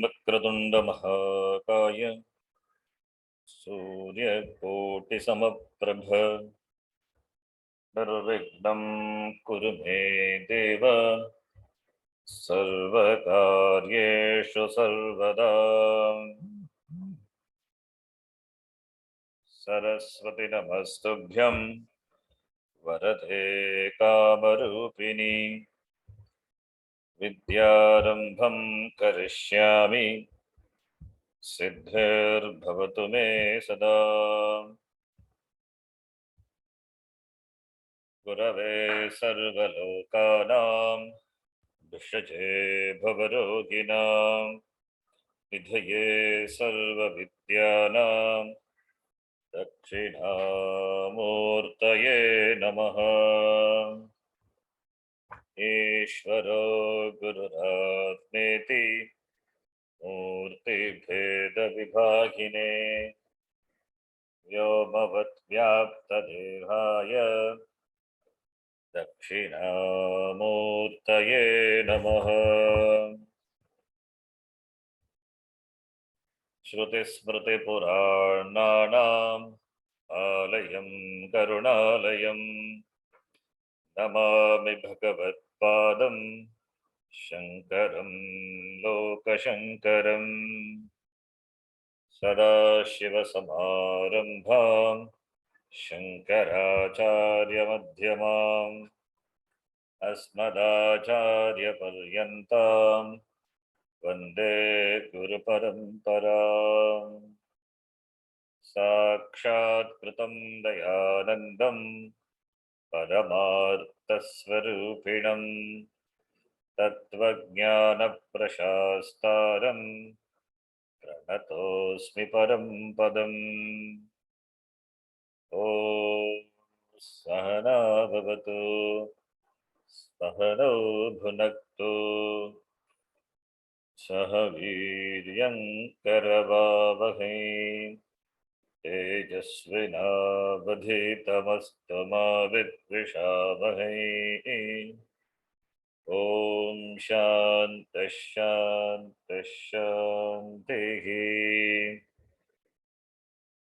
वक्रतुंड महाकाय सूर्यकोटिसमप्रभ निर्विघ्नं कुरु मे देव सर्वकार्येषु सर्वदा। सरस्वती नमस्तुभ्यं वरदे कामरूपिणी विद्यारम्भं करिष्यामि सिद्धिर्भवतु मे सदा। गुरवे सर्वलोकानां भिषजे भवरोगिणां निधये सर्वविद्यानां दक्षिणामूर्तये नमः। ईश्वरो गुरुरात्मेति मूर्तिभेदविभागिने व्योमवद्व्याप्तदेहाय दक्षिणामूर्तये नमः। श्रुतिस्मृतिपुराणानाम् आलयं करुणालयं नमामि भगवत्पादं शङ्करं लोकशङ्करम्। सदाशिवसमारम्भां शङ्कराचार्यमध्यमाम् अस्मदाचार्यपर्यन्तां वन्दे गुरुपरम्पराम्। साक्षात् कृतं दयानन्दं परमार्थस्वरूपिणं तत्त्वज्ञानप्रशास्तारं प्रणतोऽस्मि परं पदम्। ॐ सहना भवतु सहनौ भुनक्तु सह वीर्यं करवावहै तेजस्विनावधीतमस्तु मा विद्विषावहै। ॐ शान्तिः शान्तिः शान्तिः।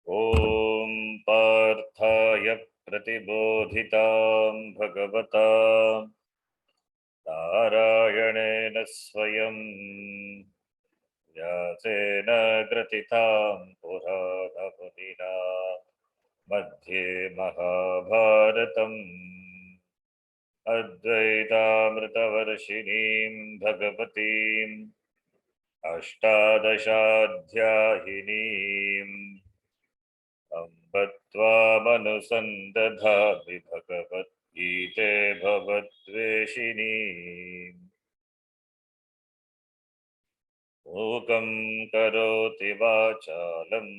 ॐ पार्थाय प्रतिबोधितां भगवता नारायणेन स्वयं व्यासेन ग्रथितां पुराणमुनिना मध्ये महाभारतम् अद्वैतामृतवर्षिणीं भगवतीम् अष्टादशाध्यायिनीम् अम्ब त्वामनुसन्दधामि भगवद्गीते भवद्वेषिणीम्। मूकं करोति वाचालं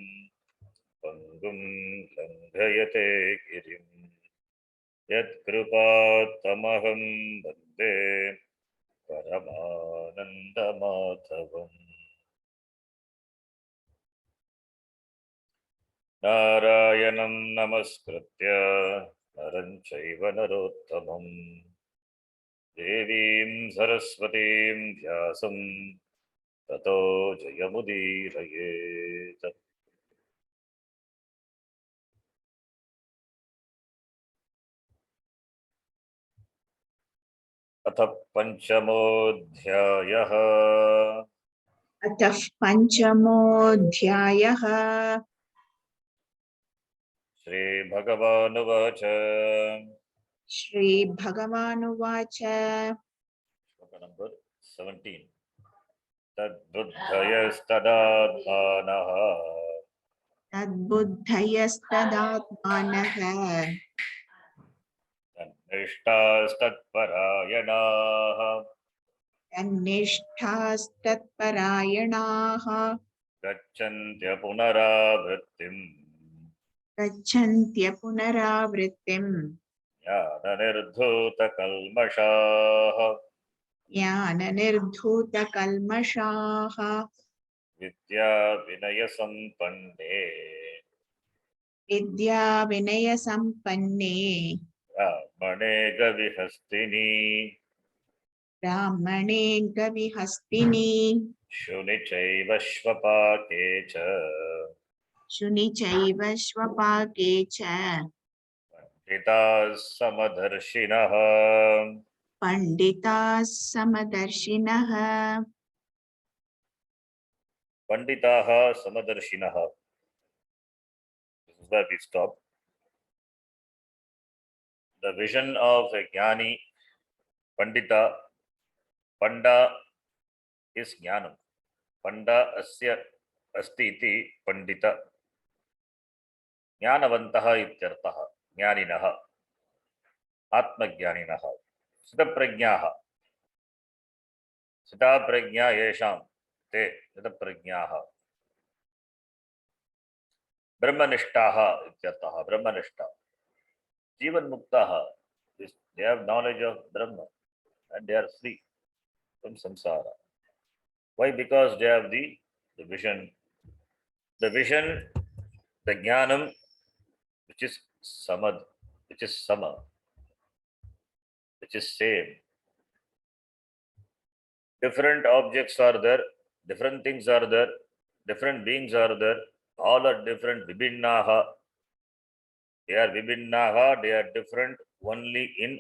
पङ्गुं लङ्घयते गिरिं यत्कृपात्तमहं वन्दे परमानन्दमाधवम्। नारायणं नमस्कृत्य नरं चैव नरोत्तमं देवीं सरस्वतीं व्यासं ततो जयमुदीरयेत्। अथ पञ्चमोऽध्यायः। अतः पञ्चमोऽध्यायः। श्रीभगवानुवाच श्रीभगवानुवाच श्लोक नंबर 17 तद्बुद्धयस्तदात्मानः तद्बुद्धयस्तदात्मानः तन्निष्ठास्तत्परायणाः तन्निष्ठास्तत्परायणाः गच्छन्त्य पुनरावृत्तिम् ज्ञाननिर्धूतकल्मषाः ज्ञाननिर्धूतकल्मषाः विद्याविनयसम्पन्ने विद्याविनयसम्पन्ने ब्राह्मणे गविहस्तिनि ब्राह्मणे गविहस्तिनि Shuni chaiva shvapake cha. Shuni chaiva svapake cha. Pandita samadarshinaha. Pandita samadarshinaha. Panditaha samadarshinaha. This is where we stop. The vision of a jnani, Pandita, Panda is jnanam. Panda asya asti iti Pandita. Jnanavantaha ityartaha. Jnaninaha. Atmajnaninaha. Sitaprajnaha. Sitaprajna yesham. Te sitaprajnaha. Brahmanishtaha ityartaha. Brahmanishta. Jivan muktaha. They have knowledge of Brahma and they are free from samsara. Why? Because they have the vision. The vision, the jnanam, which is samad, which is sama, which is same. Different objects are there, different things are there, different beings are there, all are different. Vibhinnaha. They are vibhinnaha, they are different only in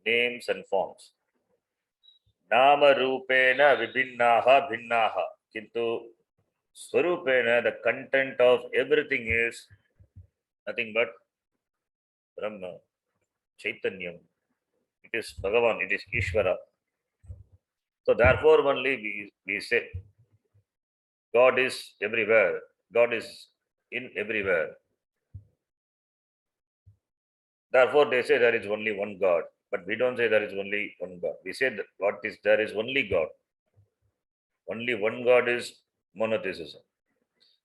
names and forms. Nama rupena vibhinnaha bhinnaha. Kintu swarupena, the content of everything is nothing but Brahma, Chaitanyam. It is Bhagavan, it is Ishvara. So therefore only we say God is everywhere. God is in everywhere. Therefore they say there is only one God. But we don't say there is only one God. We say that what is there is only God. Only one God is monotheism.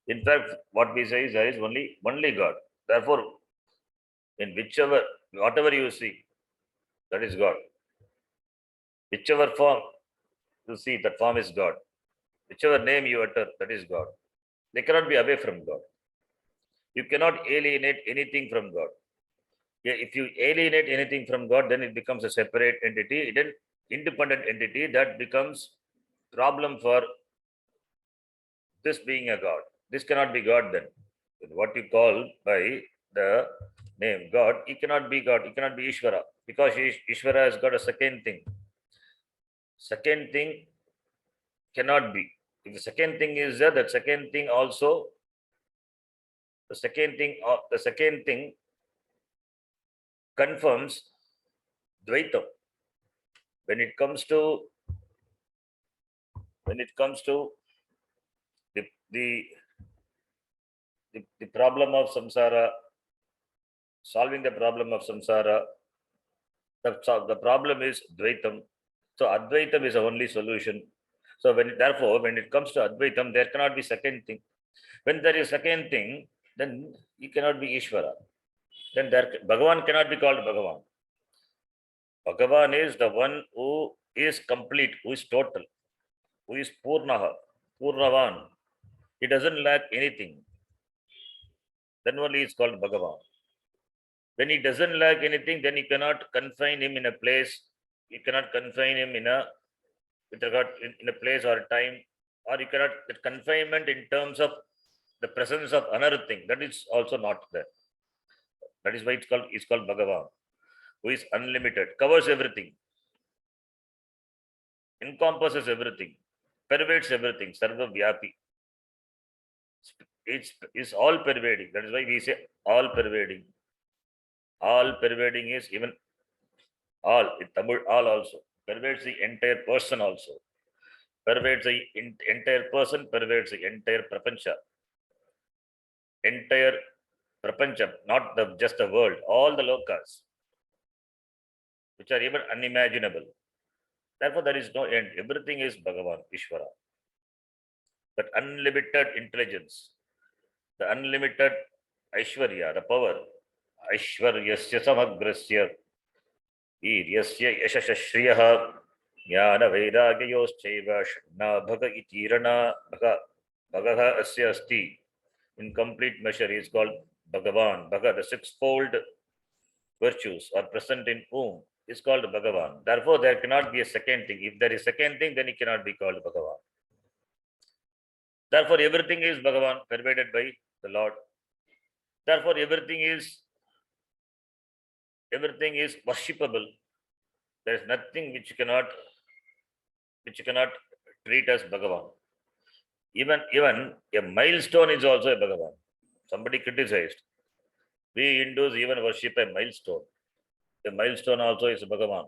In fact, what we say is there is only God. Therefore, in whatever you see, that is God. Whichever form you see, that form is God. Whichever name you utter, that is God. They cannot be away from God. You cannot alienate anything from God. Yeah, if you alienate anything from God, then it becomes a separate entity, then independent entity that becomes problem for this being a God. This cannot be God then. What you call by the name God, it cannot be God, it cannot be Ishvara, because Ishvara has got a second thing. Second thing cannot be. If the second thing is there, that second thing also, the second thing confirms Dvaitam. When it comes to the problem of samsara, solving the problem of samsara, the problem is Dvaitam. So Advaitam is the only solution. So therefore, when it comes to Advaitam, there cannot be second thing. When there is second thing, then he cannot be Ishvara. Then Bhagavan cannot be called Bhagavan. Bhagavan is the one who is complete, who is total, who is Purnaha, Purnavan. He doesn't lack anything. Then only is called Bhagavan. When he doesn't lack anything, then you cannot confine him in a place. You cannot confine him in a place or time, or you cannot the confinement in terms of the presence of another thing. That is also not there. That is why it's called Bhagavan, who is unlimited, covers everything, encompasses everything, pervades everything, Sarva Vyapi. It's all pervading. That is why we say all pervading. All pervading is even all, in Tamil, all also. Pervades the entire person also. Pervades the entire person, pervades the entire prapancha. Entire prapancha, not just the world, all the lokas, which are even unimaginable. Therefore, there is no end. Everything is Bhagavan, Ishvara. That unlimited intelligence, the unlimited Aishwarya, the power, Aishwaryasya samagrasya, Iryasya yashashashriyaha, Jnana Vairagyayoschaiva, Shna Bhaga itirana, Bhagaha asya asti. In complete measure, he is called Bhagavan. Bhaga, the sixfold virtues are present in whom is called Bhagavan. Therefore, there cannot be a second thing. If there is second thing, then it cannot be called Bhagavan. Therefore, everything is Bhagavan, pervaded by the Lord. Therefore, everything is worshipable. There is nothing which cannot treat as Bhagavan. Even a milestone is also a Bhagavan. Somebody criticized. We Hindus even worship a milestone. A milestone also is Bhagavan.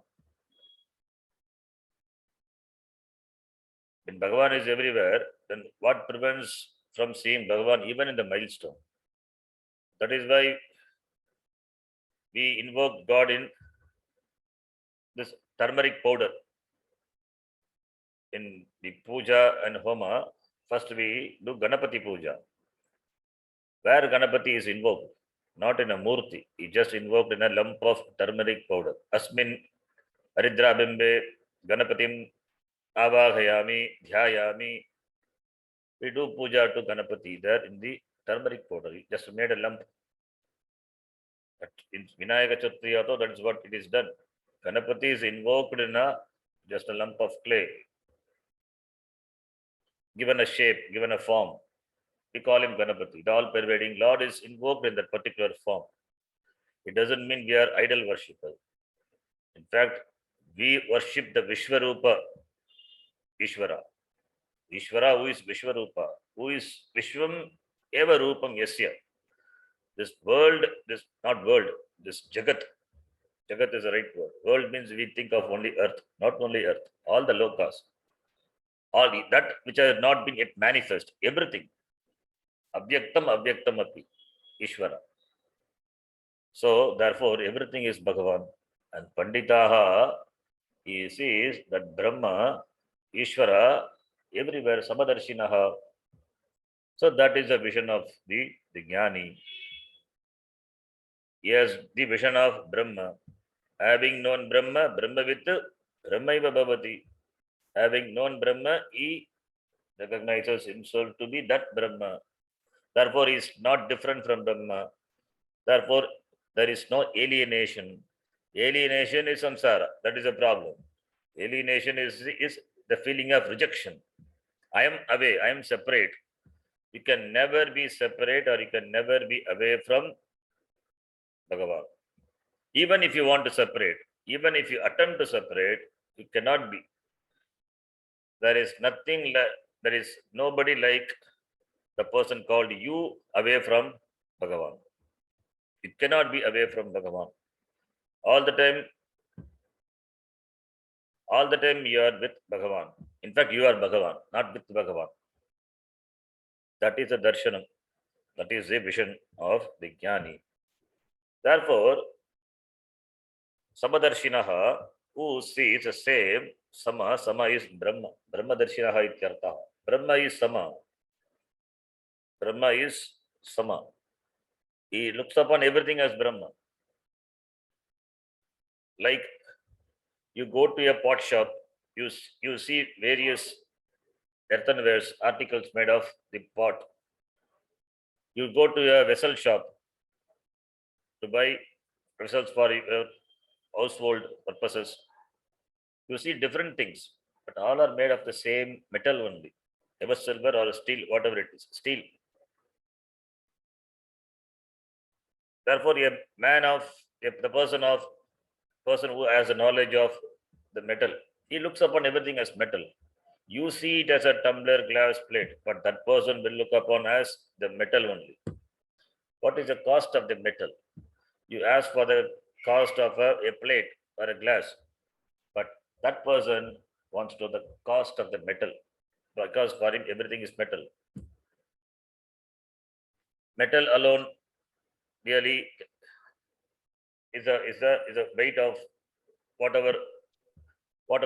When Bhagavan is everywhere, then what prevents from seeing Bhagavan even in the milestone? That is why we invoke God in this turmeric powder. In the puja and homa, first we do Ganapati puja, where Ganapati is invoked, not in a murti. He just invoked in a lump of turmeric powder. Asmin Aridra Bimbe Ganapatim Avahayami Dhyayami. We do puja to Ganapati there in the turmeric powder. He just made a lump. But in Vinayaka Chatriyato, that is what it is done. Ganapati is invoked in just a lump of clay, given a shape, given a form. We call him Ganapati. The all-pervading Lord is invoked in that particular form. It doesn't mean we are idol worshippers. In fact, we worship the Vishwarupa Ishvara. Ishvara, who is Vishwarupa, who is Vishwam Eva Rupam Yasya. This world, this Jagat. Jagat is the right word. World means we think of only earth, not only earth, all the lokas, all that which has not been yet manifest, everything. Abhyaktam api, Ishvara. So therefore, everything is Bhagavan. And Panditaha, he sees that Brahma, Ishvara, everywhere, Samadarshinaha. So that is the vision of the Jnani. He has the vision of Brahma. Having known Brahma, Brahmavit, Brahmaiva Bhavati. Having known Brahma, he recognizes himself to be that Brahma. Therefore, he is not different from Brahma. Therefore, there is no alienation. Alienation is samsara. That is a problem. Alienation is the feeling of rejection. I am away. I am separate. You can never be separate or you can never be away from Bhagavan. Even if you want to separate, even if you attempt to separate, you cannot be. There is nothing, there is nobody like the person called you away from Bhagavan. You cannot be away from Bhagavan. All the time you are with Bhagavan. In fact, you are Bhagavan, not with Bhagavan. That is a darshanam. That is a vision of the Jnani. Therefore, Samadarshinaha, who sees the same, Sama is Brahma. Brahmadarshinaha ityartha. Brahma is Sama. Brahma is Sama. He looks upon everything as Brahma. Like you go to a pot shop, you see various earthenwares, articles made of the pot. You go to a vessel shop to buy vessels for household purposes. You see different things, but all are made of the same metal only, ever silver or steel, whatever it is, steel. Therefore, the person who has a knowledge of the metal, he looks upon everything as metal. You see it as a tumbler, glass, plate, but that person will look upon as the metal only. What is the cost of the metal? You ask for the cost of a plate or a glass, but that person wants to know the cost of the metal because for him everything is metal. Metal alone really is a weight of whatever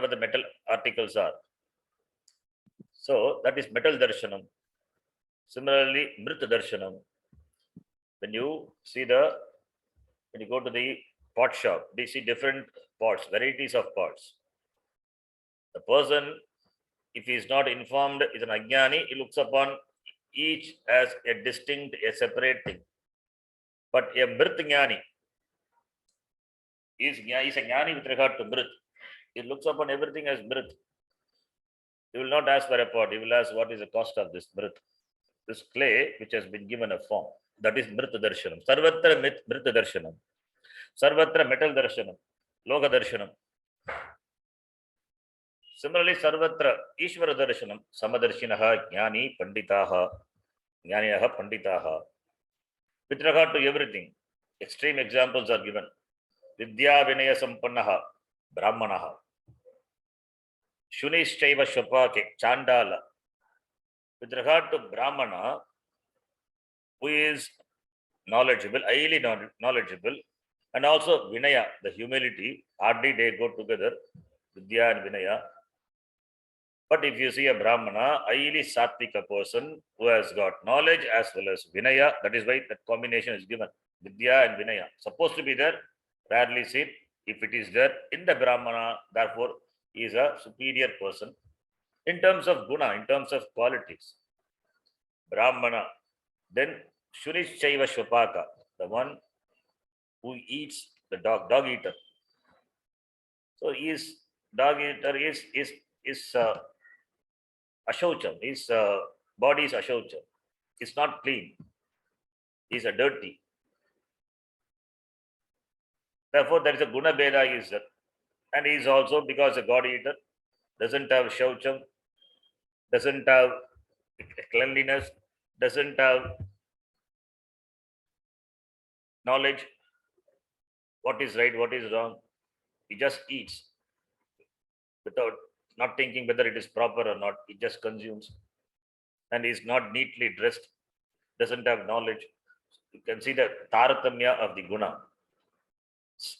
the metal articles are. So that is metal darshanam. Similarly, mrit darshanam. When you go to the pot shop, they see different pots, varieties of pots. The person, if he is not informed, is an ajnani, he looks upon each as a distinct, a separate thing. But a mrit jnani is a jnani with regard to mrit. He looks upon everything as mrit. He will not ask for a pot. He will ask what is the cost of this mrit. this clay which has been given a form. That is Mrita Darshanam. Sarvatra Mrita Darshanam. Sarvatra metal darshanam. Loga darshanam. Similarly, Sarvatra Ishvara darshanam. Samadarshinaha Jnani Panditaha. Jnaniyaha Panditaha. With regard to everything, extreme examples are given. Vidya Vinaya Sampannaha. Brahmanaha. Shunishchaiva Shapake. Chandala. With regard to Brahmana, who is knowledgeable, highly knowledgeable, and also Vinaya, the humility, hardly they go together, Vidya and Vinaya. But if you see a Brahmana, highly sattvika person who has got knowledge as well as Vinaya, that is why that combination is given, Vidya and Vinaya. Supposed to be there, rarely seen. If it is there in the Brahmana, therefore, he is a superior person. In terms of guna, in terms of qualities, Brahmana, then Shunishchaiva Shvapaka, the one who eats the dog eater. So his dog eater is ashaucham. His body is ashaucham. It's not clean. He's a dirty. Therefore, there is a guna beda is there. And he is also, because a god eater doesn't have shaucham, doesn't have cleanliness, doesn't have knowledge, what is right, what is wrong. He just eats without not thinking whether it is proper or not. He just consumes. And is not neatly dressed, doesn't have knowledge. You can see the taratamya of the guna.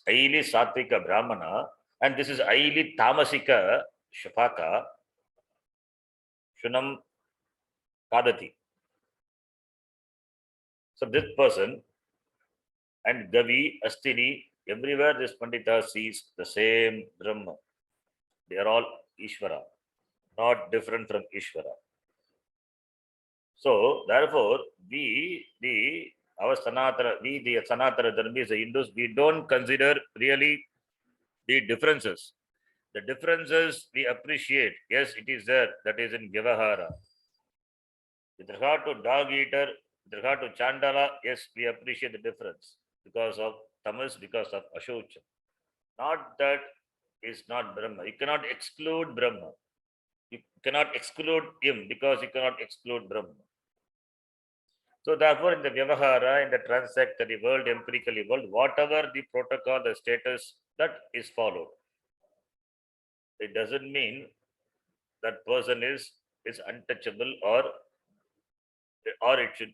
Highly sattvika brahmana, and this is highly tamasika shapaka, shunam kadati. So this person and Gavi, Astini, everywhere this Pandita sees the same Brahma. They are all Ishvara, not different from Ishvara. So therefore, the Sanatana Dharmis, the Hindus, we don't consider really the differences. The differences we appreciate. Yes, it is there. That is in Vyavahara. With regard to dog eater, with regard to Chandala, yes, we appreciate the difference because of Tamas, because of Ashocha. Not that is not Brahma. You cannot exclude Brahma. You cannot exclude him because you cannot exclude Brahma. So therefore, in the Vyavahara, in the transactory world, empirically world, whatever the protocol, the status, that is followed. It doesn't mean that person is untouchable or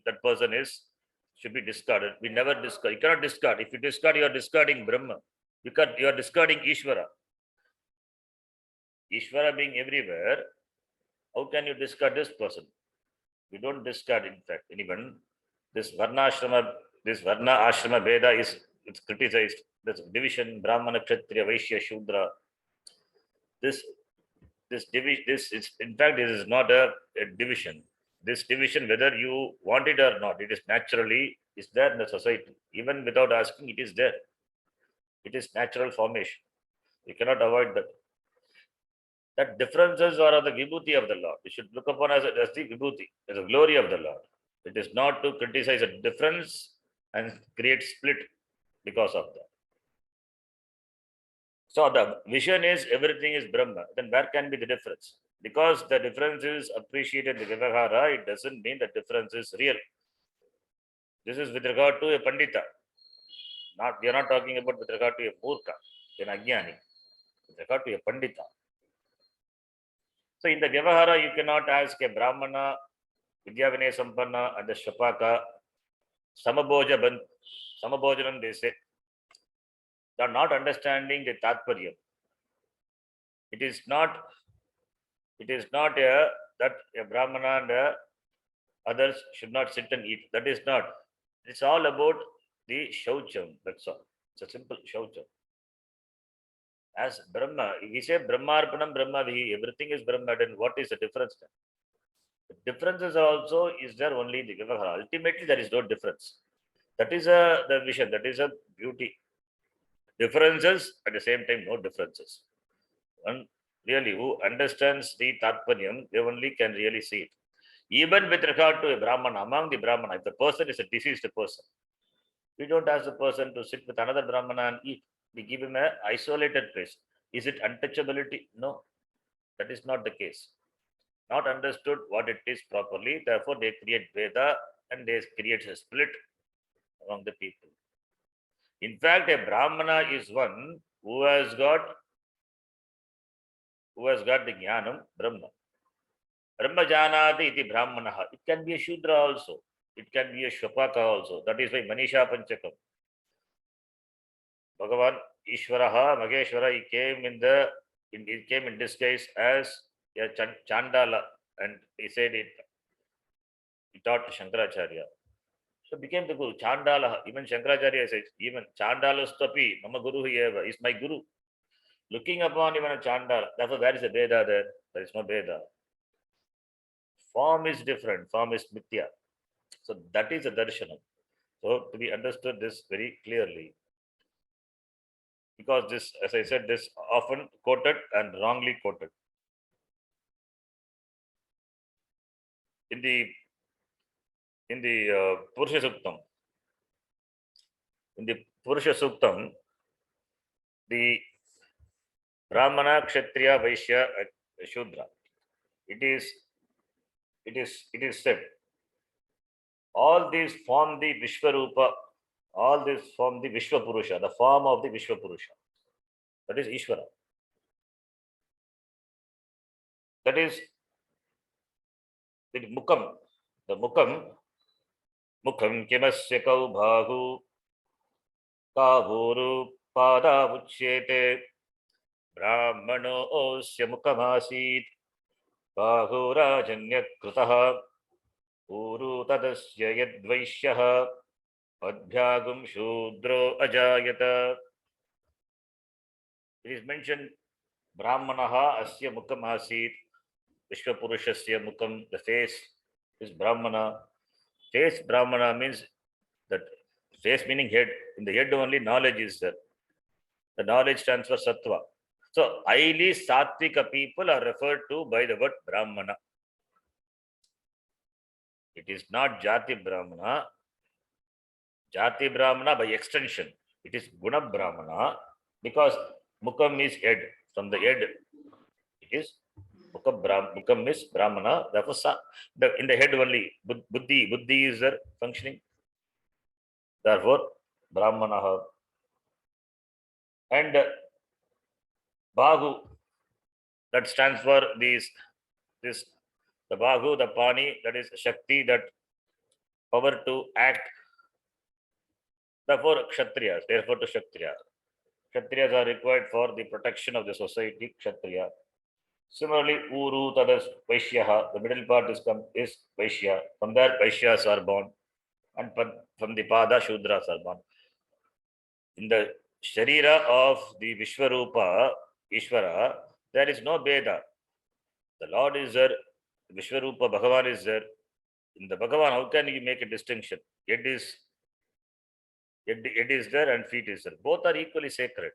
that person should be discarded. We never discard. You cannot discard. If you discard, you are discarding Brahma. Because you are discarding Ishvara. Ishvara being everywhere, how can you discard this person? You don't discard, in fact, anyone. This Varna Ashrama Veda it's criticized. This division, Brahmana, Kshatriya, Vaishya, Shudra. This division, in fact, this is not a division. This division, whether you want it or not, it is naturally is there in the society. Even without asking, it is there. It is natural formation. You cannot avoid that. That differences are of the vibhuti of the Lord. We should look upon as the vibhuti, as the glory of the Lord. It is not to criticize a difference and create split because of that. So the vision is everything is Brahma. Then where can be the difference? Because the difference is appreciated in the Vyavahara, it doesn't mean the difference is real. This is with regard to a Pandita. We are not talking about with regard to a Murka, an Ajnani. With regard to a Pandita. So in the Vyavahara, you cannot ask a Brahmana, Vidya Vinaya Sampanna, and the Shapaka, Samabhojanam, they say. They are not understanding the Tatparyam. It is not that a Brahmana and others should not sit and eat. That is not. It's all about the Shaucham. That's all. It's a simple Shaucham. As Brahma, if we say Brahmarpanam, Brahmavihi, everything is Brahma, then what is the difference then? The differences are also is there only in the Vyavahara. Ultimately, there is no difference. That is the vision, that is a beauty. Differences, at the same time, no differences. One really who understands the Tatpanyam, they only can really see it. Even with regard to a Brahmana, among the Brahmana, if the person is a deceased person, we don't ask the person to sit with another Brahmana and eat. We give him an isolated place. Is it untouchability? No, that is not the case. Not understood what it is properly. Therefore, they create Veda and they create a split among the people. In fact, a Brahmana is one who has got the Jnanam, Brahma. Brahma Janati iti Brahmanaha. It can be a Shudra also. It can be a Shvapaka also. That is why Manisha Panchakam. Bhagavan Ishvaraha, Mageshwara, he came in disguise as a Chandala, and he said it, he taught Shankaracharya. So became the Guru. Chandala, even Shankaracharya says, even Chandalastapi, Mama Guru eva, is my Guru. Looking upon even a Chandala, therefore where is the Veda there? There is no Veda. Form is different, form is Mithya. So that is a darshanam. So to be understood this very clearly. Because this, as I said, this often quoted and wrongly quoted. In the Purusha Suktam, the Brahmana, Kshatriya, Vaishya, Shudra, it is said, all these form the Vishwarupa, all these form the Vishwapurusha, the form of the Vishwapurusha. That is Ishvara. That is the Mukam. The Mukam kimasya kau bhagu kavuru pada uchyete brahmano osya mukamasit bahurajanya krutaha uru tadasya yadvaishyaha adhyagum shudro ajayata. It is mentioned Brahmanaha asya mukamasit, Vishwapurushasya mukam, the face is Brahmana. Face Brahmana means that face meaning head. In the head only knowledge is there. The knowledge stands for Sattva. So highly Sattvika people are referred to by the word Brahmana. It is not Jati Brahmana. Jati Brahmana by extension. It is Guna Brahmana because Mukam is head. From the head, it is Mukam is Brahmana. Therefore, in the head only, Buddhi is there functioning. Therefore, Brahmana. And Bhagu, that stands for the Bhagu, the Pani, that is Shakti, that power to act. Therefore, Kshatriyas, therefore to Kshatriya. Kshatriyas are required for the protection of the society, Kshatriya. Similarly, Uru, Tadas, Vaishyaha, the middle part is Vaishya. From there, Vaishyas are born. And from the Pada, Shudras are born. In the Sharira of the Vishwarupa, Ishvara, there is no Veda. The Lord is there, Vishwarupa, Bhagavan is there. In the Bhagavan, how can you make a distinction? Head is there and feet is there. Both are equally sacred.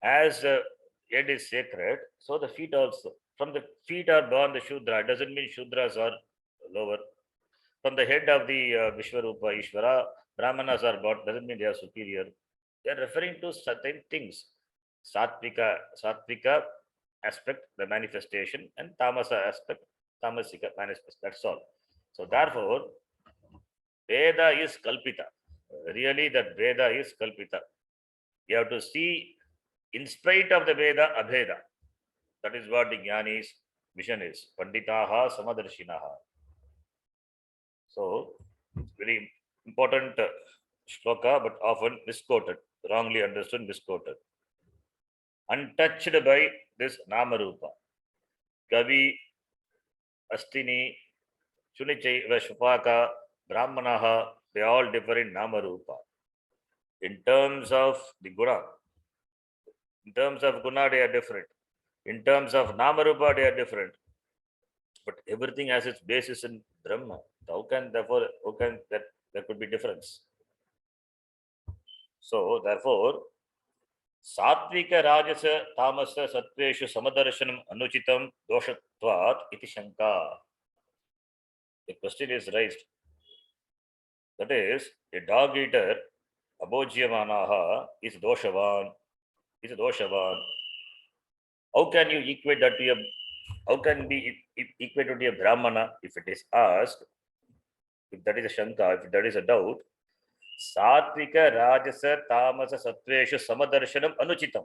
As the head is sacred, so the feet also. From the feet are born the Shudra. It doesn't mean Shudras are lower. From the head of the Vishwarupa, Ishvara, Brahmanas are born. Doesn't mean they are superior. They are referring to certain things. Sattvika aspect, the manifestation, and Tamasa aspect, Tamasika manifest. That's all. So therefore, Veda is Kalpita. Really, that Veda is Kalpita. You have to see, in spite of the Veda, Abheda. That is what the Jnani's vision is. Panditaha Samadarshinaha. So, very important shloka, but often misquoted, wrongly understood, misquoted. Untouched by this Namarupa. Kavi, Astini, Chunichaiva, Shupaka, Brahmanaha, they all differ in Namarupa. In terms of the Guna, they are different. In terms of Namarupa, they are different. But everything has its basis in Brahma. How can there could be difference? So therefore, Sattvika Rajasa Tamasa Satveshu Samadarshanam Anuchitam Doshatvat iti Shanka. The question is raised. That is, a dog eater, abhojyamanaha, is doshavan. Is doshavan. How can you equate that to a, how can be equated to a brahmana if it is asked, if that is a shanka, if that is a doubt? Satvika, Rajasa, Tamasa, Satveshu, Samadarshanam, Anuchitam.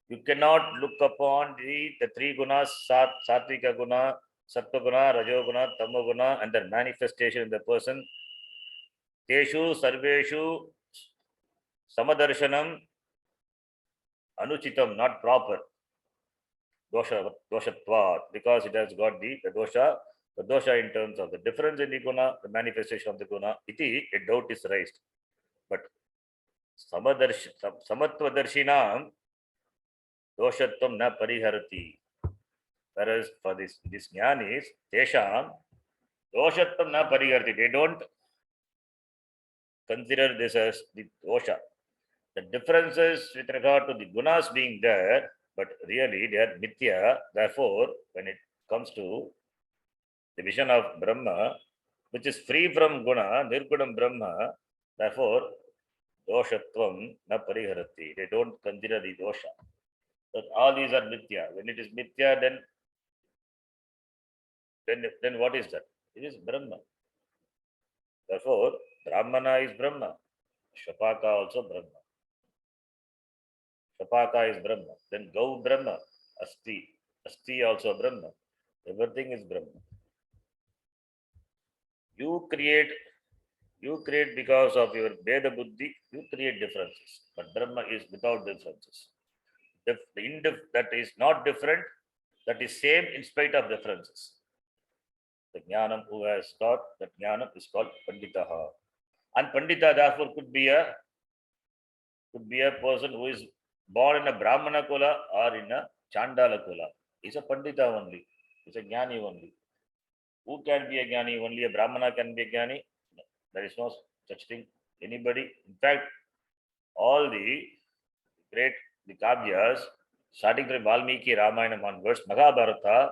You cannot look upon the three gunas, Satvika guna, Sattva guna, Rajo guna, Tamo guna, and their manifestation in the person. Teshu, Sarveshu, Samadarshanam, Anuchitam, not proper. Doshatvat, because it has got the dosha in terms of the difference in the guna, the manifestation of the guna, iti, a doubt is raised. But Samatvadarshina doshatvam na pariharati. Whereas for this jnanis, tesham doshatvam na pariharati. They don't consider this as the dosha. The differences with regard to the gunas being there, but really they are mithya. Therefore, when it comes to the vision of Brahma, which is free from guna, nirgunam Brahma, therefore, doshatvam na pariharati. They don't consider the dosha. But all these are mithya. When it is mithya, then what is that? It is Brahma. Therefore, Brahmana is Brahma. Shapaka also Brahma. Shapaka is Brahma. Then Gau Brahma. Asti. Asti also Brahma. Everything is Brahma. You create because of your Veda Buddhi, you create differences. But Brahma is without differences. That is not different, that is same in spite of differences. The Jnanam who has taught, that Jnanam is called Panditaha. And Pandita therefore could be a person who is born in a Brahmana Kula or in a Chandala Kula. He's a Pandita only. He's a Jnani only. Who can be a Jnani? Only a Brahmana can be a Jnani? No, there is no such thing. Anybody? In fact, all the great Kavyas, starting from Valmiki Ramayana onwards, Mahabharata,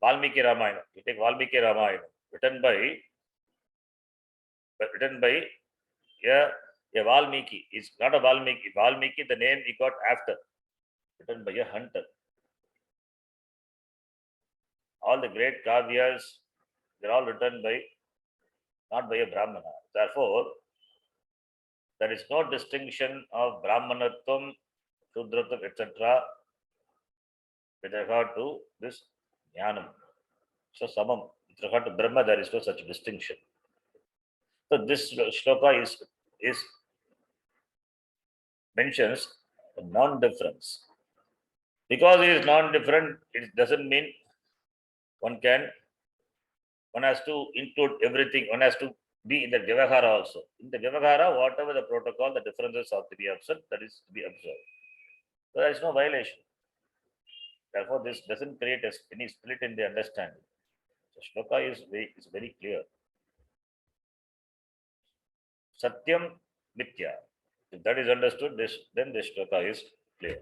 Valmiki Ramayana. You take Valmiki Ramayana, written by a Valmiki. It's not a Valmiki. Valmiki, the name he got after, written by a hunter. All the great Kavyas, they're all written by, not by a Brahmana. Therefore, there is no distinction of Brahmanatvam, Shudratvam, etc. with regard to this Jnanam. So, Samam. With regard to Brahma, there is no such distinction. So, this shloka is mentions a non-difference. Because it is non-different, it doesn't mean one has to include everything. One has to be in the Vyavahara also. In the Vyavahara, whatever the protocol, the differences have to be observed, that is to be observed. So there is no violation. Therefore, this doesn't create any split in the understanding. The shloka is very clear. Satyam Mithya. If that is understood, then this shloka is clear.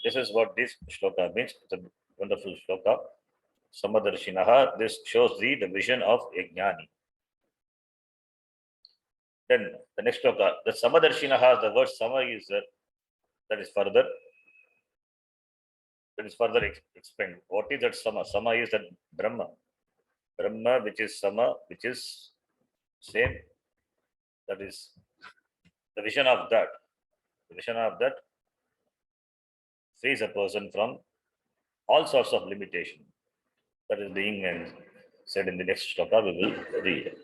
This is what this shloka means. It's a wonderful shloka. Samadarshinaha. This shows the vision of a jnani. Then the next shloka, the Samadarshinaha, the word Sama is that is further explained. What is that Sama? Sama is that Brahma. Brahma, which is Sama, which is same. That is the vision of that. The vision of that frees a person from all sorts of limitation. That is being said in the next shloka. We will read.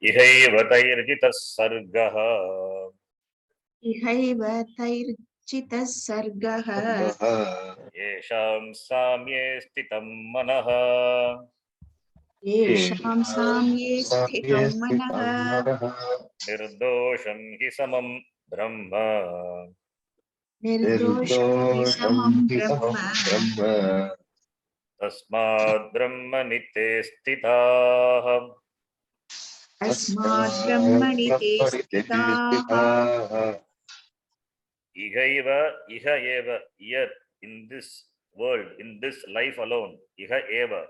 Ihaiva tairjita sargaha. Ihaiva tairjitah sargah Yesham samye stitam manaha. yesham samye sthitam manah Nirdosham hi samam brahma. nirdosham hi samam brahma Tasmad brahma nite stitah. tasmad brahmani te stitah Iha eva, here in this world, in this life alone. Iha eva.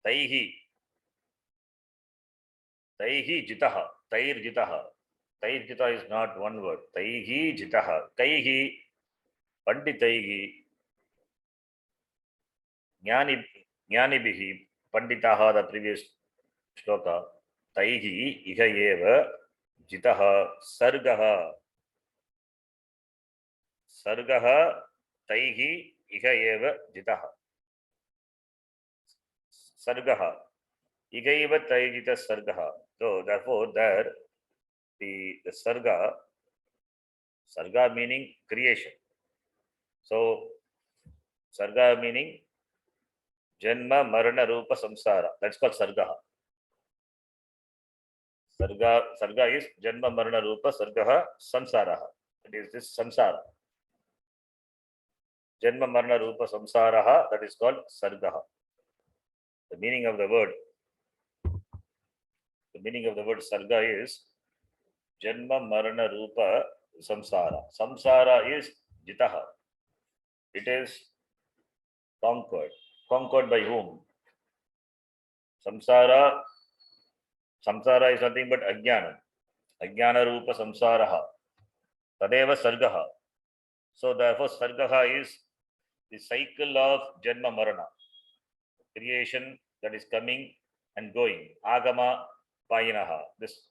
Taihi. Taihi jitaha. Tair jitaha. Tair jita is not one word. Taihi jitaha. Kaihi. Panditaihi. Jnanibihi. Panditaha, the previous shloka. Taihi iha eva jitaha sargaha. Sargaha taihi iha eva jitaha. Sargaha. Iha eva taijita sargaha. So therefore there the sarga meaning creation. So sarga meaning Janma Marana Rupa Samsara. That's called Sargaha. Sarga is Janma Marana Rupa Sargaha Samsaraha. It is this Samsara. Janma Marana Rupa Samsaraha, that is called Sargaha. The meaning of the word Sarga is Janma Marana Rupa Samsara. Samsara is Jitaha. It is conquered. Conquered by whom? Samsara is nothing but Ajnana. Ajnana Rupa Samsaraha. Tadeva Sargaha. So therefore Sargaha is the cycle of Janma Marana. Creation that is coming and going. Agama Payanaha. This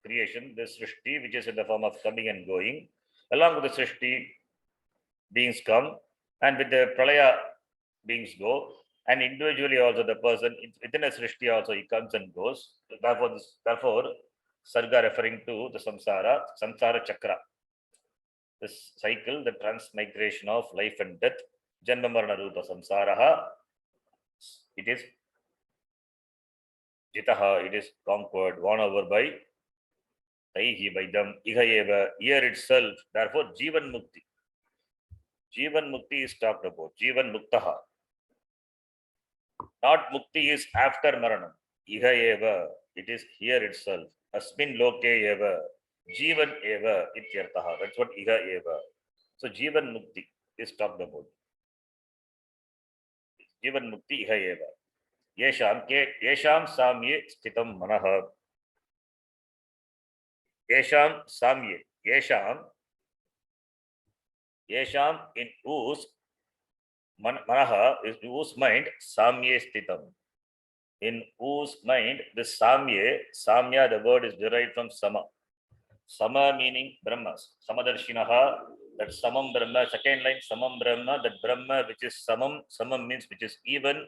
creation, this Srishti, which is in the form of coming and going. Along with the Srishti, beings come, and with the Pralaya, beings go. And individually also the person, within a Srishti also, he comes and goes. Therefore, Sarga referring to the Samsara Chakra. This cycle, the transmigration of life and death, Janma Marana Rupa Samsaraha, it is Jitaha, it is conquered, won over by Taihi, by them, Iha Eva, here itself. Therefore, Jivan Mukti. Jivan Mukti is talked about. Jivan Muktaha. Not Mukti is after Maranam. Iha Eva, it is here itself. Asmin Loke Eva. Jivan Eva Ityartaha. That's what Iha Eva. So Jivan Mukti is talked about. Jivan Mukti Iha Eva. Yesham Samye Stitam Manaha. Yesham Samye. Yesham in whose Manaha is whose mind Samye Stitam. In whose mind this Samya, the word is derived from Sama. Sama meaning Brahma. Samadarshinaha, that Samam Brahma, second line Samam Brahma, that Brahma which is Samam means which is even,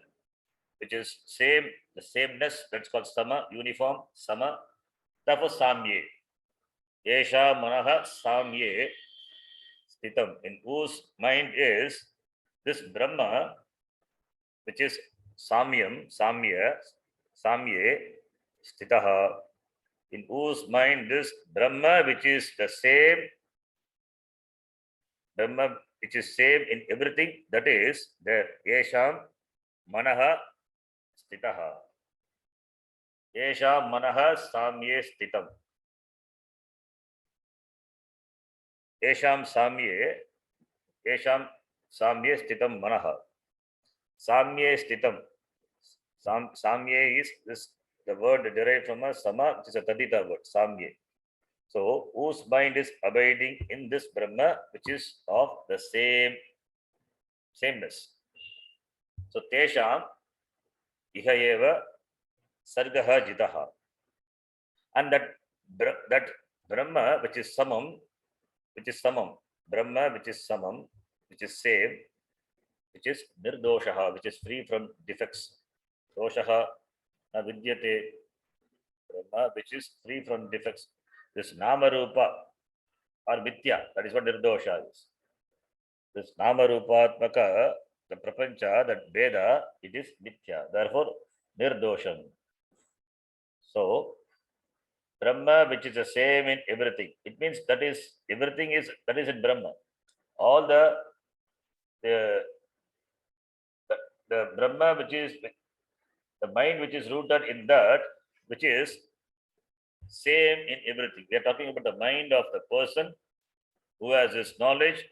which is same, the sameness, that's called Sama, uniform, Sama. Therefore Samye. Yesha Manaha Samye Stitam, in whose mind is this Brahma, which is Samye, Stitaha, in whose mind this Brahma, which is the same, Brahma, which is same in everything, that is there. Yesham Manaha Stitaha. Yesham Manaha Samye Stitam. Yesham Samye Stitam Manaha. Samye Stitam. Samye is this, the word derived from a Sama, which is a Tadita word, Samye. So, whose mind is abiding in this Brahma, which is of the sameness. So, Tesham Iha Eva Sargaha Jitaha. And that Brahma, which is Samam, Brahma, which is Samam, which is same, which is Nirdoshaha, which is free from defects. Doshaha Vidyate, Brahma, which is free from defects. This Namarupa or Mithya, that is what Nirdosha is. This Namarupatmaka, the Prapancha, that Veda, it is Mithya. Therefore, Nirdosham. So, Brahma, which is the same in everything. It means that is in Brahma. All the Brahma, which is the mind, which is rooted in that, which is same in everything. We are talking about the mind of the person who has this knowledge,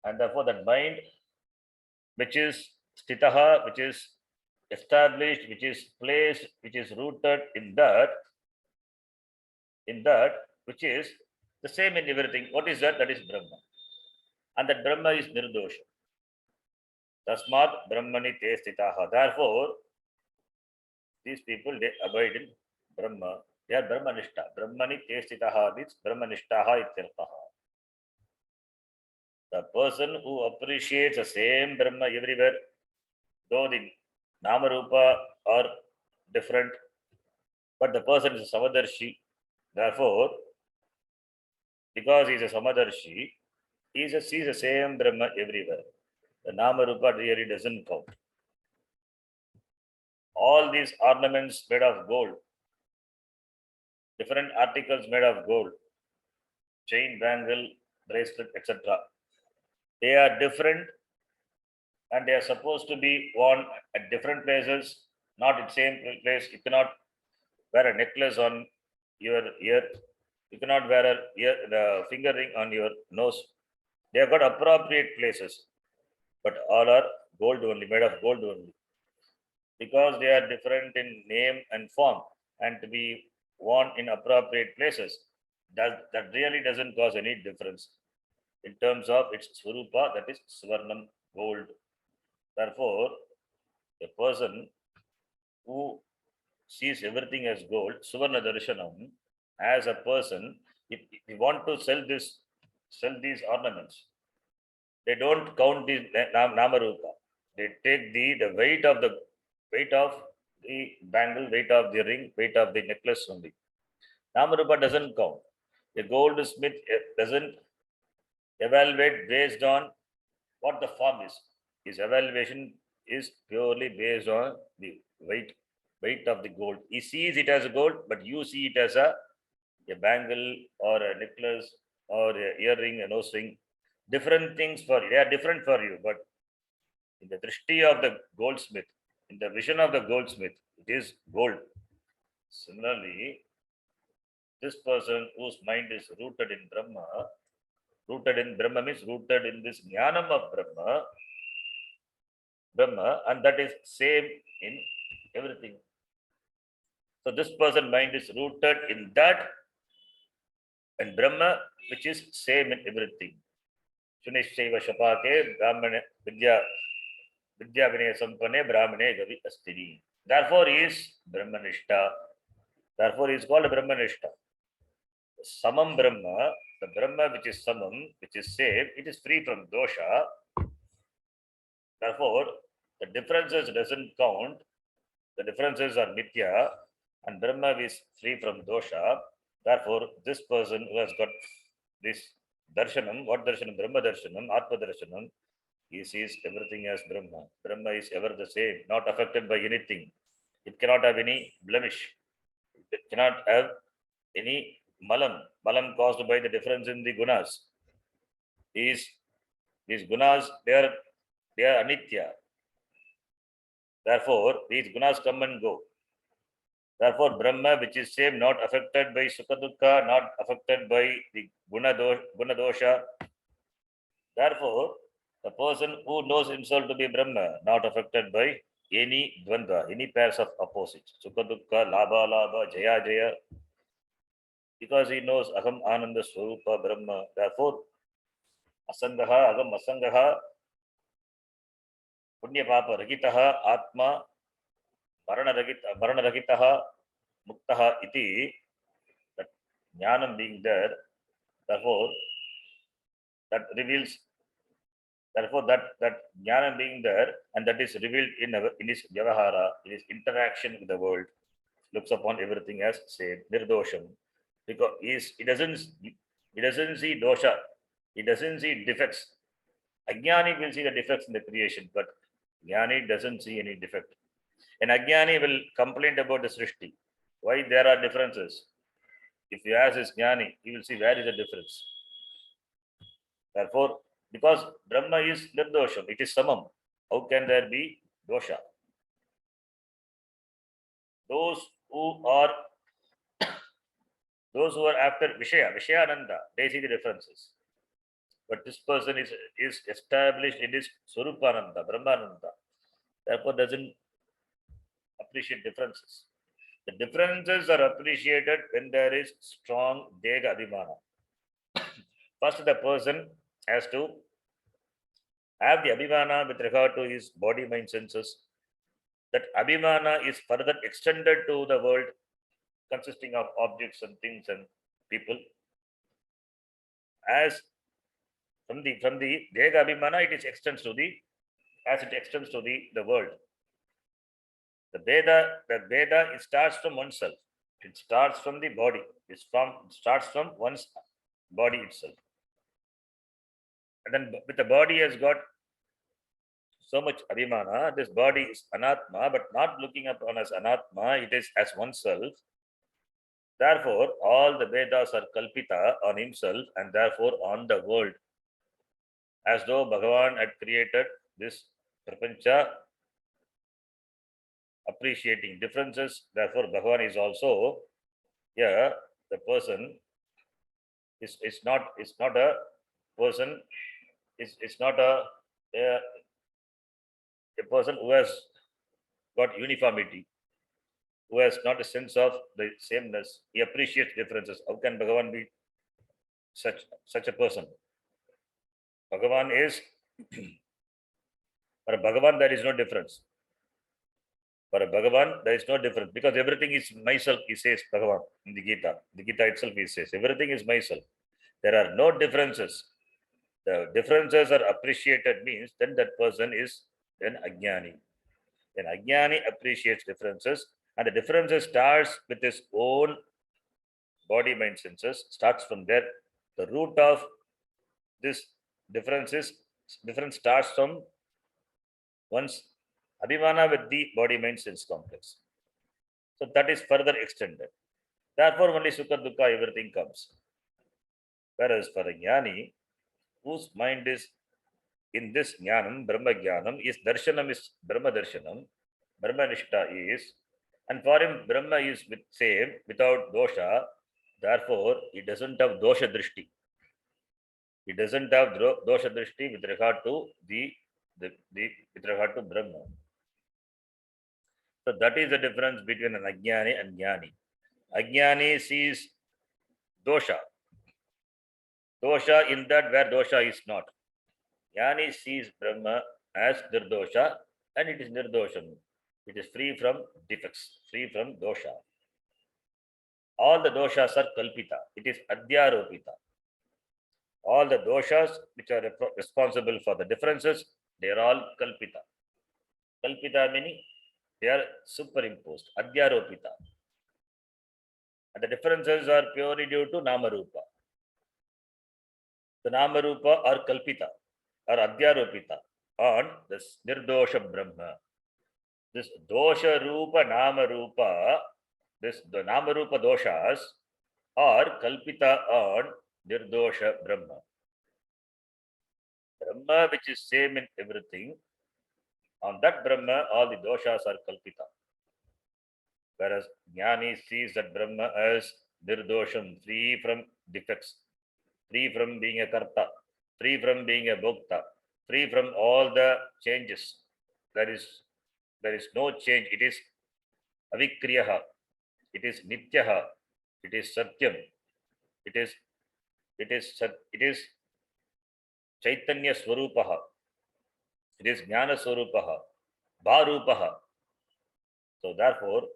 and therefore that mind, which is Stitaha, which is established, which is placed, which is rooted in that which is the same in everything. What is that? That is Brahma. And that Brahma is Nirdosha. Tasmat Brahmani te stitaha. Therefore, these people, they abide in Brahma. They are Brahmanishta. Brahmani te stitaha means Brahmanishtaha ityartaha. The person who appreciates the same Brahma everywhere, though the Namarupa are different, but the person is a Samadarshi. Therefore, because he is a Samadarshi, he sees the same Brahma everywhere. The Namarupa really doesn't count. All these ornaments made of gold, different articles made of gold, chain, bangle, bracelet, etc. They are different and they are supposed to be worn at different places, not at the same place. You cannot wear a necklace on your ear. You cannot wear the finger ring on your nose. They have got appropriate places, but all are gold only, made of gold only. Because they are different in name and form and to be worn in appropriate places, that really doesn't cause any difference in terms of its swarupa, that is Swarnam, gold. Therefore, a person who sees everything as gold, Suvarna Darshanam, as a person, if you want to sell these ornaments, they don't count these Namarupa. They take the weight of the bangle, weight of the ring, weight of the necklace only. Namarupa doesn't count. A goldsmith doesn't evaluate based on what the form is. His evaluation is purely based on the weight of the gold. He sees it as gold, but you see it as a bangle or a necklace or a earring, a nose ring. Different things for you. They are different for you, but in the drishti of the goldsmith, in the vision of the goldsmith, it is gold. Similarly, this person whose mind is rooted in Brahma means rooted in this jnanam of Brahma, and that is same in everything. So this person mind is rooted in that and Brahma, which is same in everything. Shunishaiva Shapake, Brahmane, Vidya Vinaya Sampane, Brahmane Gavi Astini. Therefore, he is Brahmanishta. Therefore, he is called Brahmanishta. Samam Brahma, the Brahma which is Samam, which is same, it is free from dosha. Therefore, the differences doesn't count. The differences are Mithya, and Brahma is free from dosha. Therefore, this person who has got this darshanam, what darshanam? Brahma darshanam, Atma darshanam, he sees everything as Brahma. Brahma is ever the same, not affected by anything. It cannot have any blemish. It cannot have any malam caused by the difference in the gunas. These gunas, they are anitya. Therefore, these gunas come and go. Therefore, Brahma, which is same, not affected by Sukha Dukkha, not affected by the guna dosha. Therefore, the person who knows himself to be Brahma, not affected by any dvandva, any pairs of opposites. Sukha Dukkha, Labha, Jaya, because he knows Aham Ananda Swarupa Brahma. Therefore, Asangaha, Agam Asangaha, Punya Papa Ragitaha, Atma, Varana Ragitaha, Muktaha iti, that Jnanam being there, therefore, that reveals, that Jnanam being there, and that is revealed in his Vyavahara, in his interaction with the world, looks upon everything as same, Nirdosham, because he doesn't see dosha, he doesn't see defects. Ajnani will see the defects in the creation, but Jnani doesn't see any defect. And Ajnani will complain about the Srishti. Why there are differences? If you ask his Jnani, he will see where is the difference. Therefore, because Brahma is Nirdosham, it is Samam. How can there be dosha? Those who are after Vishayananda, they see the differences. But this person is established in his Swarupananda, Brahmananda. Therefore, doesn't appreciate differences. The differences are appreciated when there is strong Dega Abhimana. First, the person has to have the Abhimana with regard to his body, mind, senses. That Abhimana is further extended to the world consisting of objects and things and people. As from the Dega Abhimana, it extends to the world. The Veda, it starts from oneself. It starts from the body. It starts from one's body itself. And then with the body has got so much abhimana, this body is anatma, but not looking upon as anatma, it is as oneself. Therefore, all the Vedas are kalpita on himself and therefore on the world. As though Bhagavan had created this prapancha, appreciating differences. Therefore, Bhagavan is also here. The person is not a person. Is not a person who has got uniformity, who has not a sense of the sameness. He appreciates differences. How can Bhagavan be such a person? Bhagavan is for Bhagavan there is no difference. For Bhagavan there is no difference because everything is myself. He says Bhagavan in the Gita. The Gita itself he says everything is myself. There are no differences. The differences are appreciated means then that person is then Ajnani. Then Ajnani appreciates differences and the differences starts with his own body, mind, senses, starts from there. The root of this difference starts from one's Abhimana with the body, mind, sense complex. So that is further extended. Therefore, only Sukha Dukkha, everything comes. Whereas for a Jnani, whose mind is in this Jnanam, Brahma Jnanam, is Darshanam is Brahma Darshanam, Brahma Nishta is, and for him Brahma is with same, without dosha, therefore he doesn't have dosha drishti. He doesn't have dosha drishti with regard to with regard to Brahma. So that is the difference between an Ajnani and Jnani. Ajnani sees dosha. Dosha in that where dosha is not. Jnani sees Brahma as nirdosha and it is nirdosham. It is free from defects, free from dosha. All the doshas are kalpita. It is adhyaropita. All the doshas which are responsible for the differences, they are all kalpita. Kalpita meaning they are superimposed, adhyaropita. And the differences are purely due to Namarupa. The Namarupa are kalpita, or adhyaropita on this nirdosha Brahma. This dosha rupa Namarupa, the Namarupa doshas are kalpita on nirdosha Brahma. Brahma which is same in everything, on that Brahma all the doshas are kalpita. Whereas Jnani sees that Brahma as nirdosham, free from defects, free from being a karta, free from being a bhokta, free from all the changes. There is no change. It is avikriyaha, it is nityaha, it is satyam, it is chaitanya swarupaha, it is jnana swarupaha, bharupaha. So therefore,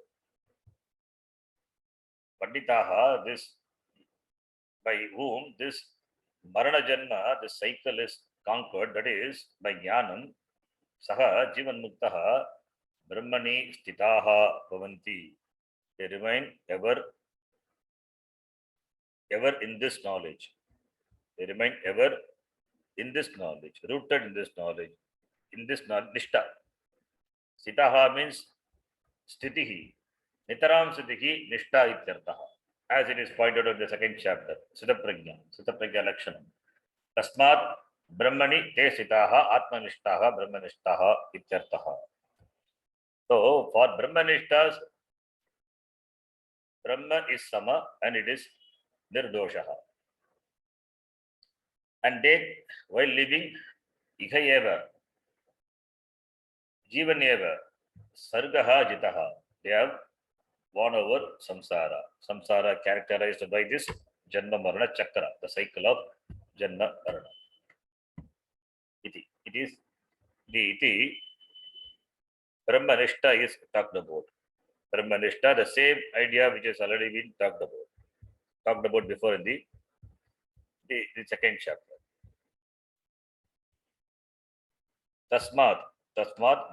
Panditaha, this by whom this Marana Janma, the cycle is conquered, that is by Jnanam, Saha Jivan Muktaha, Brahmani Stitaha Bhavanti. They remain ever in this knowledge. They remain ever in this knowledge, rooted in this knowledge, Nishta. Stitaha means Stitihi. Nitaram Stitihi Nishta Ityartaha. As it is pointed out in the second chapter, Siddha Prajna Lakshanam. Tasmat Brahmani te sitaha atmanishtaha brahmanishtaha ityartaha. So for brahmanishtas, Brahma is sama and it is nirdoshaha. And they, while living, iha eva, jivan eva, Sargaha Jitaha. They have won over samsara. Samsara characterized by this Janma Marana Chakra, the cycle of Janma Marana. It is the iti Brahmanishta is talked about. Brahmanishta, the same idea which has already been talked about before in the second chapter. Tasmat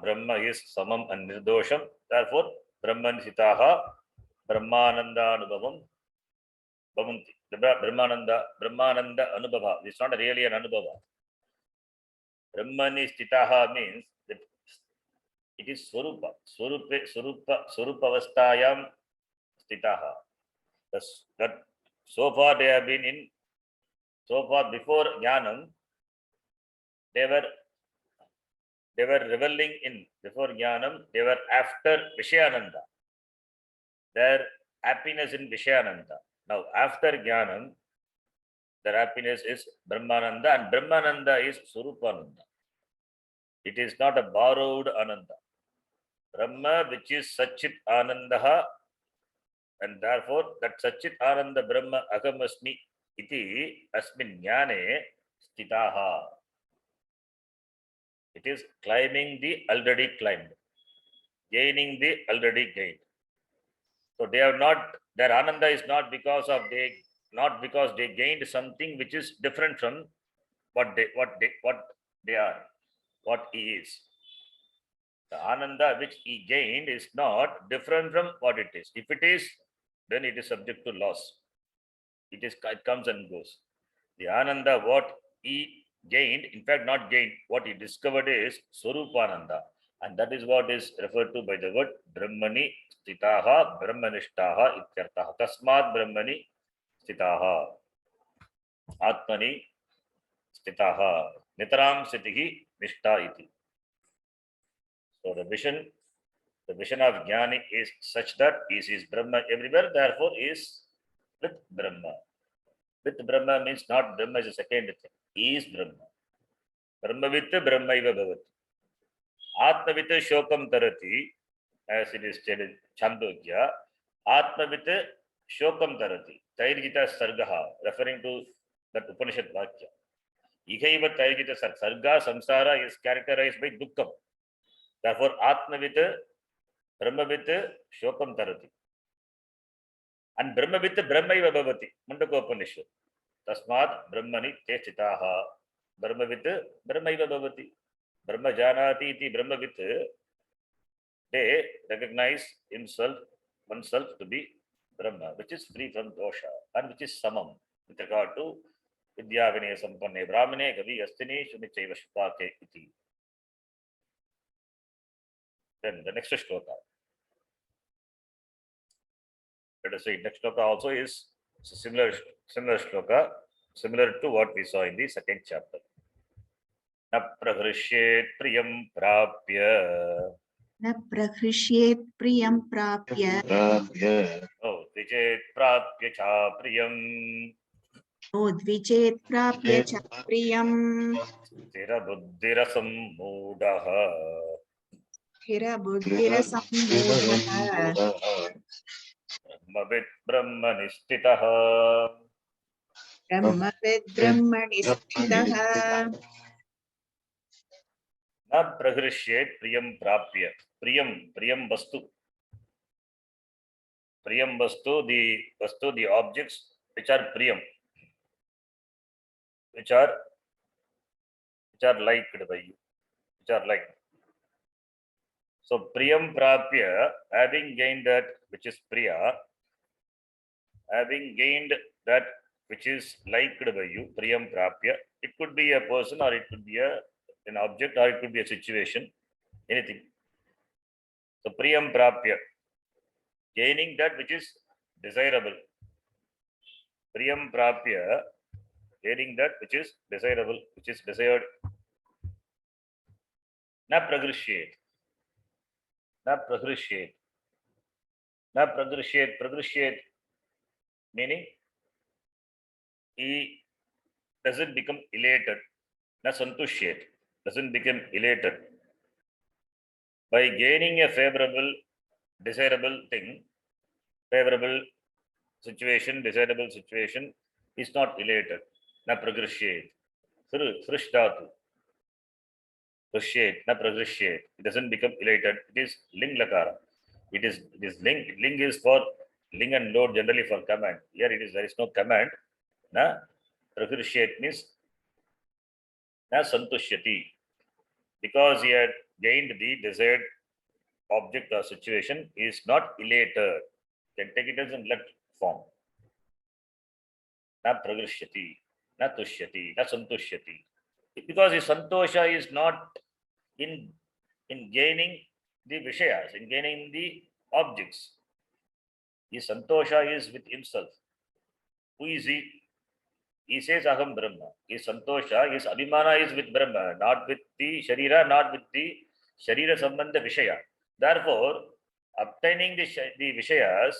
Brahma is samam and nirdosham. Therefore, Brahman Sitaha Brahmananda Anubhavam Bhavanti. The Brahmananda Anubhava. It's not really an Anubhava. Brahmani Stitaha means that it is Swarupa. Swarupavastayam Stitaha. That so far they have been in, so far before Jnanam, they were reveling in, before Jnanam, they were after Vishayananda. Their happiness in Vishayananda. Now, after Jnanam, their happiness is Brahmananda, and Brahmananda is Surupananda. It is not a borrowed Ananda. Brahma, which is Satchit Anandaha, and therefore that Satchit Ananda Brahma Agamasmi iti asmin jnane stitaha. It is climbing the already climbed, gaining the already gained. So they are not, their Ananda is not because they gained something which is different from what they are, what he is. The Ananda which he gained is not different from what it is. If it is, then it is subject to loss. It comes and goes. The Ananda, what he gained, in fact not gained, what he discovered is Swarupananda. And that is what is referred to by the word Brahmani Stitaha Brahmanishtaha Ityartaha. Tasmat Brahmani Stitaha Atmani Stitaha Nitaram Sitihi Nishta iti. So the vision of Jnani is such that he sees Brahma everywhere, therefore is with Brahma. With Brahma means not Brahma is a second thing. He is Brahma. Brahmavit Brahmaiva Bhavati. Atmavit Shokam Tarati, as it is stated Chandogya. Atmavit Shokam Tarati. Tairjita Sargaha, referring to that Upanishad Vakya. Ikaiva Tairjita Sarga, samsara is characterized by Dukkam. Therefore, Atmavit Brahmavit Shokam Tarati. And Brahmavit Brahmaiva Bhavati. Mundakopanishad. Tasmat Brahmani Te Chitaha. Brahmavit Brahmaiva Bhavati. Brahma Janati iti Brahmavit. They recognize oneself to be Brahma, which is free from dosha and which is samam with regard to Vidya Vinaya Sampanne Brahmane Gavi Astini Shunichaiva Shupake iti. Then the next shloka. Let us see, next shloka also is similar shloka, similar to what we saw in the second chapter. Na prahrishet priyam prapya. न प्रहृष्येत् प्रियं प्राप्य Oh, Vijay prapya cha priyam. नोद्विजेत् प्राप्य च प्रियम् Stira buddhirasam mudaha. स्थिरबुद्धिरसम्मूढः Brahmavit brahmanistitaha. ब्रह्मविद् ब्रह्मणि स्थितः Na prahrishet priyam prapya. Priyam vastu. Priyam vastu, the objects which are priyam, which are liked by you, which are liked. So priyam prapya, having gained that which is priya, having gained that which is liked by you, priyam prapya. It could be a person, or it could be an object, or it could be a situation, anything. So priyam prapya, gaining that which is desirable. Priyam prapya, gaining that which is desirable, which is desired. Na pragrishit. Na pragrishit. Na pragrishit meaning he doesn't become elated. Na santushyet, doesn't become elated. By gaining a favorable, desirable thing, favorable situation, desirable situation is not elated. Na progreshiate. Srishtatu. Proshiate, na progreshiate. It doesn't become elated. It is ling lakara. It is ling. Ling is for ling and load generally for command. Here there is no command. Na progreshiate means na santushyati. Because he had gained the desired object or situation, he is not elated. Can take it as in let form. Na progreshyati, na tushyati, na santushyati. Because his santosha is not in gaining the vishayas, in gaining the objects. His santosha is with himself. Who is he? He says Aham Brahma. His santosha, his abhimana is with Brahma, not with the Sharira, not with the Sharira Sambandha Vishaya. Therefore, obtaining the Vishayas,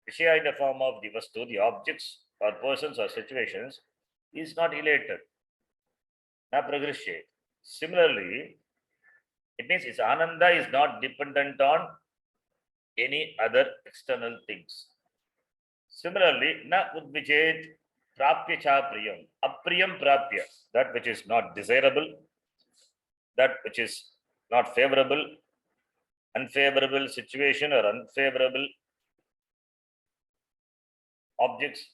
Vishaya in the form of the Vastu, the objects or persons or situations, is not elated, not progressive. Similarly, it means its Ananda is not dependent on any other external things. Similarly, na udvijet prapya cha priyam, apriyam prapya, that which is not desirable, that which is not favorable, unfavorable situation or unfavorable objects,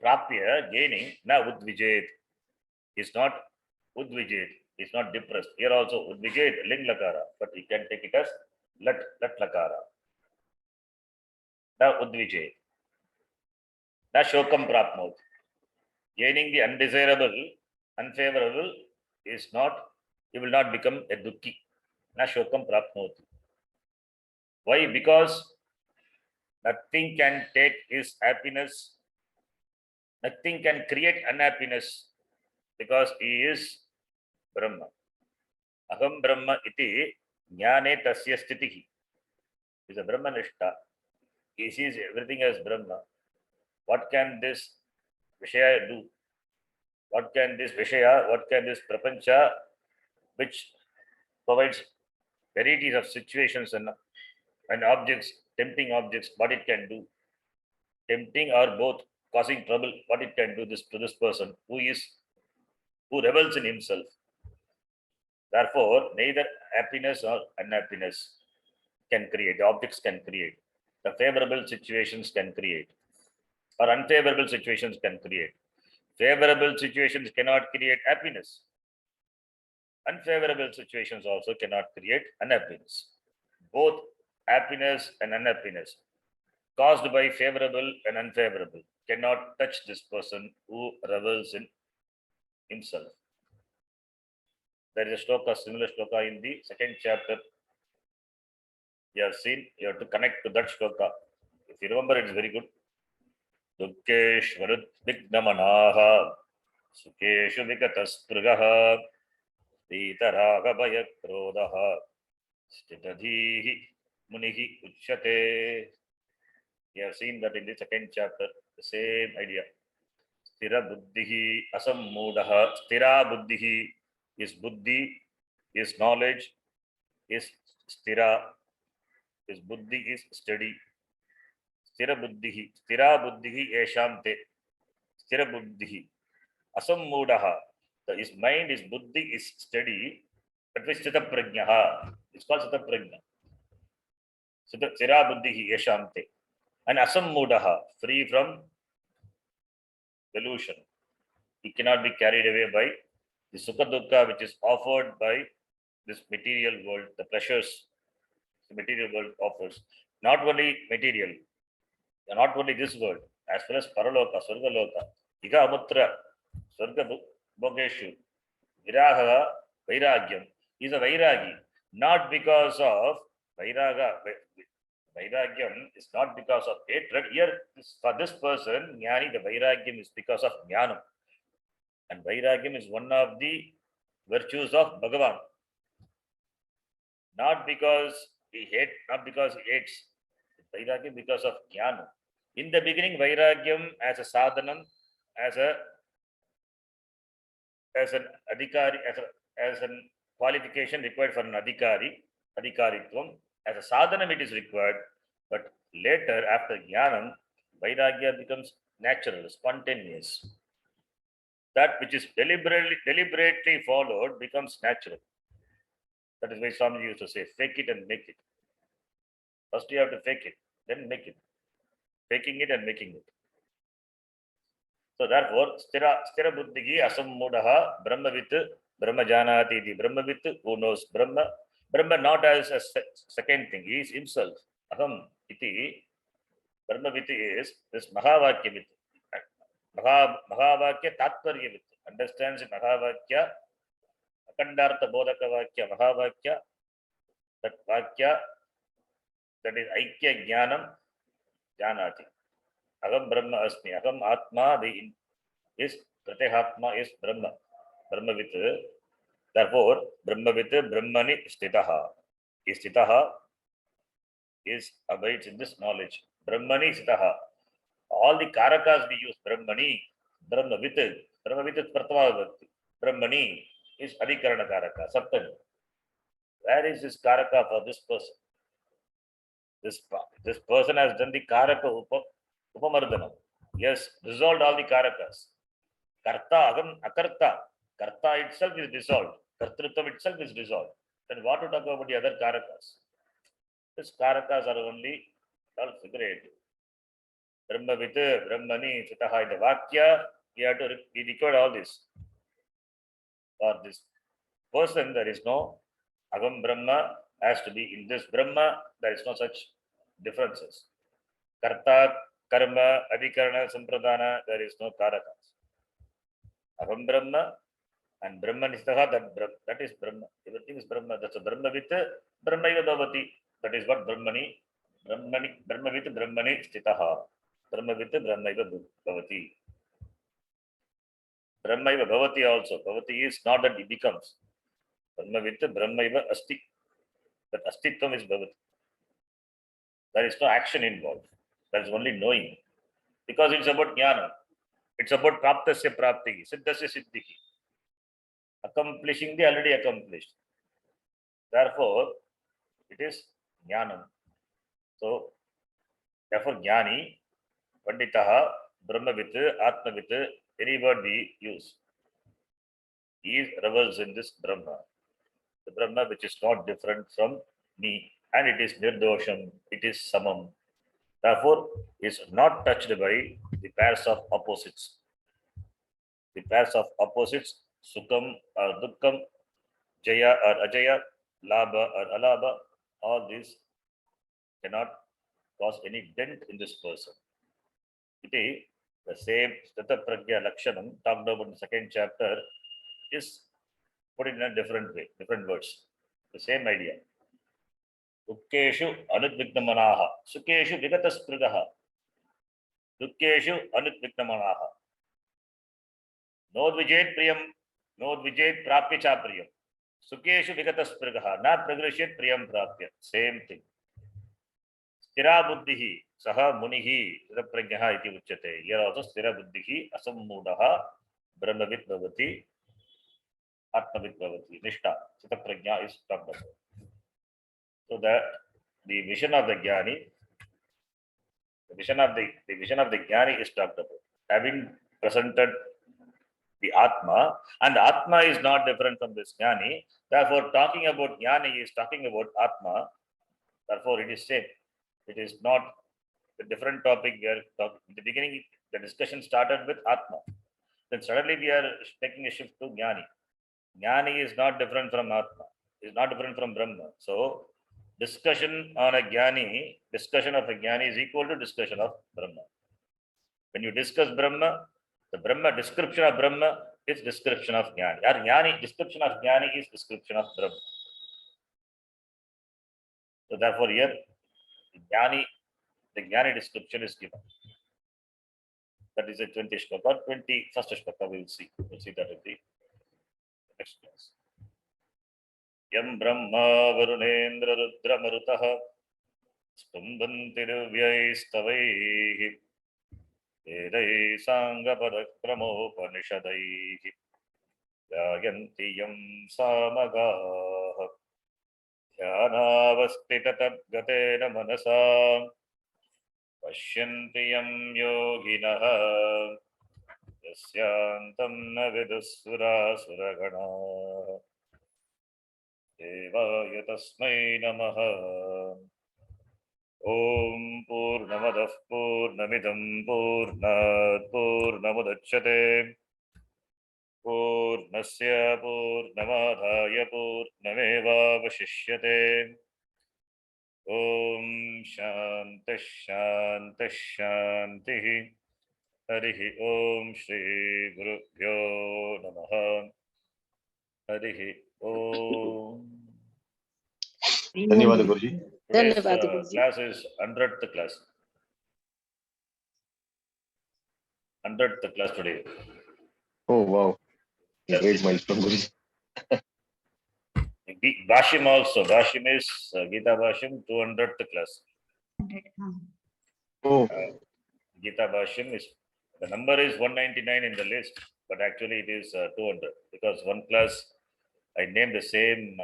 prapya, gaining, na udvijet, is not udvijet, is not depressed. Here also udvijet, ling lakara, but you can take it as let lakara. Na udvijet. Na shokam prapnot. Gaining the undesirable, unfavorable is not, he will not become a dukkhi. Na shokam prapnot. Why? Because nothing can take his happiness, nothing can create unhappiness, because he is Brahma. Aham Brahma iti jnane tasya stitihi. He is a Brahmanishta. He sees everything as Brahma. What can this Vishaya do? What can this Vishaya, what can this Prapancha, which provides varieties of situations and objects, tempting objects, what it can do? Tempting or both, causing trouble, what it can do this to this person who rebels in himself. Therefore, neither happiness or unhappiness can create, the objects can create. The favorable situations can create, or unfavorable situations can create. Favorable situations cannot create happiness. Unfavorable situations also cannot create unhappiness. Both happiness and unhappiness caused by favorable and unfavorable cannot touch this person who revels in himself. There is a shloka, similar shloka in the second chapter. You have seen, you have to connect to that shloka. If you remember, it's very good. Dukkeshvarudvignamanaha Sukeshu vikatasprugaha Vitaragabhaya krodaha Stitadhihi Munihi Uchate. You have seen that in the second chapter, the same idea. Stira buddhihi asammudaha. Stira buddhihi is buddhi, is knowledge, is stira, is buddhi is steady. Stira buddhihi eshante. Stira buddhihi asammudaha. His mind, his buddhi is steady, but with stita prajnaha. It's called stita prajna. Stira buddhihi eshante. And asammudaha, free from delusion. He cannot be carried away by the sukha dukkha which is offered by this material world, the pleasures the material world offers. Not only material, not only this world, as well as paraloka, swargaloka, iga amutra, swarga bhogeshu, viraha, vairagyam. He is a vairagi, not because of vairaga. Vairagyam is not because of hatred. Here, for this person, jnani, the vairagyam is because of jnanam. And vairagyam is one of the virtues of Bhagavan. Not because he hates. Vairagyam because of jnana. In the beginning, vairagyam as a sadhanam, as an adhikari, as an qualification required for an adhikaritvam. As a sadhanam it is required, but later after jnanam, vairagya becomes natural, spontaneous. That which is deliberately followed becomes natural. That is why Swami used to say, fake it and make it. First you have to fake it, then make it. Faking it and making it. So therefore, stira buddhihi asammudaha brahmavit brahma janati iti. Brahmavit who knows Brahma. Brahma not as a second thing. He is himself. Aham iti. Brahmavit is this Mahavakyavit. Mahavakya Tatparyavit. Understands Mahavakya, Akandartha Bodhaka Vakya, Mahavakya, that Vakya, that is Aikya Jnanam, Janati. Aham Brahma Asmi. Aham Atma, the is Pratehatma is Brahma. Brahmavit. Therefore, Brahmavit Brahmani Stitaha. Stitaha is abides in this knowledge. Brahmani Stitaha. All the karakas we use, Brahmani, Brahmavit. Brahmavit is Pratavavati. Brahmani is Adhikarana Karaka, Saptami. Where is this Karaka for this person? This person has done the Karaka Upamardana. Yes, dissolved all the Karakas. Karta, Agam, Akarta. Karta itself is dissolved. Kartrutvam itself is dissolved. Then what to talk about the other Karakas? These Karakas are only all figurative. Brahmavit, Brahmani, Chitaha, the Vakya, we record all this. For this person, there is no Agam Brahma has to be in this Brahma, there is no such differences. Karta, Karma, Adhikarana, Sampradana, there is no Karakas. Agam Brahma and Brahman is that is Brahma. Everything is Brahma. That's a Brahma with Brahmaiva Bhavati. That is what Brahmani with Brahmani Stitaha. Brahma with Brahmaiva Bhavati. Brahmaiva Bhavati also. Bhavati is not that it becomes. Brahma with Brahmaiva Asti. That Astitvam is Bhavati. There is no action involved. There is only knowing. Because it's about Jnana. It's about Praptasya Prapti. Siddhasya Siddhiki. Accomplishing the already accomplished. Therefore, it is Jnanam. So, therefore, Jnani, Panditaha, Brahmavit, Atmavit, any word we use, he revels in this Brahma. The Brahma which is not different from me, and it is Nirdosham, it is Samam. Therefore, is not touched by the pairs of opposites. The pairs of opposites, Sukham or Dukkham, Jaya or Ajaya, Labha or Alabha, all these cannot cause any dent in this person. It is the same Stata Pragya Lakshanam talked about in the second chapter is put in a different way, different words. The same idea. Dukkeshu Anudvignamanaha, Sukeshu Vigatasprigaha, Dukkeshu Anudvignamanaha. Nodvijet Priyam, Nodvijet Prapya Cha Priyam. Sukeshu Vigatasprigaha, not Pragrashyat Priyam Prapya. Same thing. Stira buddhihi saha munihi prajnaha iti uchyate. Here also stira buddhihi asammudaha brahmavit bhavati atmavit bhavati. Nishta, sita prajna is talked about. So that the vision of the jnani, the vision of the jnani is talked about. Having presented the Atma, and the Atma is not different from this jnani. Therefore, talking about jnani is talking about Atma. Therefore, it is same. It is not a different topic. We are talking in the beginning. The discussion started with Atma. Then suddenly we are taking a shift to Jnani. Jnani is not different from Atma. Is not different from Brahma. So discussion on a Jnani, discussion of a Jnani is equal to discussion of Brahma. When you discuss Brahma, the Brahma description of Brahma is description of Jnani. Or Jnani description of Jnani is description of Brahma. So therefore here the Jnani description is given. That is a 20th shloka, 21st shloka we will see. We'll see that in the next class. Yam Brahma Varunendra Rudra Marutaha Stumbantiruvyai Stavaihi Vedai Sangha Padakramopanishadaihi Yayanti yam samagaha Dhyanavasthitatadgatena manasa Pashyanti yam yoginaha Yasyantam na vidusura suragana Devaya tasmai namaha Om Purnamadah Purnamidam Purnat Purnamudachyate Purnasya Purnamadhaya Purnamevavashishyate Om Shanti Shanti Shanti Harihi Om Shri Gurubhyo Namaha Harihi Om. ಧನ್ಯವಾದ ಗುರುಜಿ. Today's ಧನ್ಯವಾದ ಗುರುಜಿ. class is 100th class. 100th class today. Oh wow, great milestone Guruji. Bhashim also. Bhashim is Gita Bhashim 200th class. Oh, Gita Bhashim is, the number is 199 in the list, but actually it is 200 because one class I named the same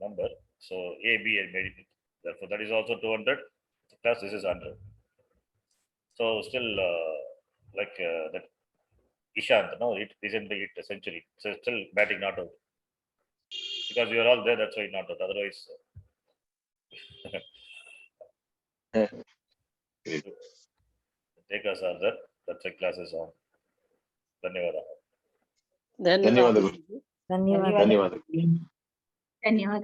number. So A, B I made it. Therefore that is also 200. The class this is 100. So still like that Ishant, no, it isn't it a century. So still batting not out. Because you are all there, that's why not out. Otherwise, take us are there. That's why class is on. Dhanyavada. ಧನ್ಯವಾದ ಗುರುಜಿ. ಧನ್ಯವಾದ ಧನ್ಯವಾದ. ಧನ್ಯವಾದ.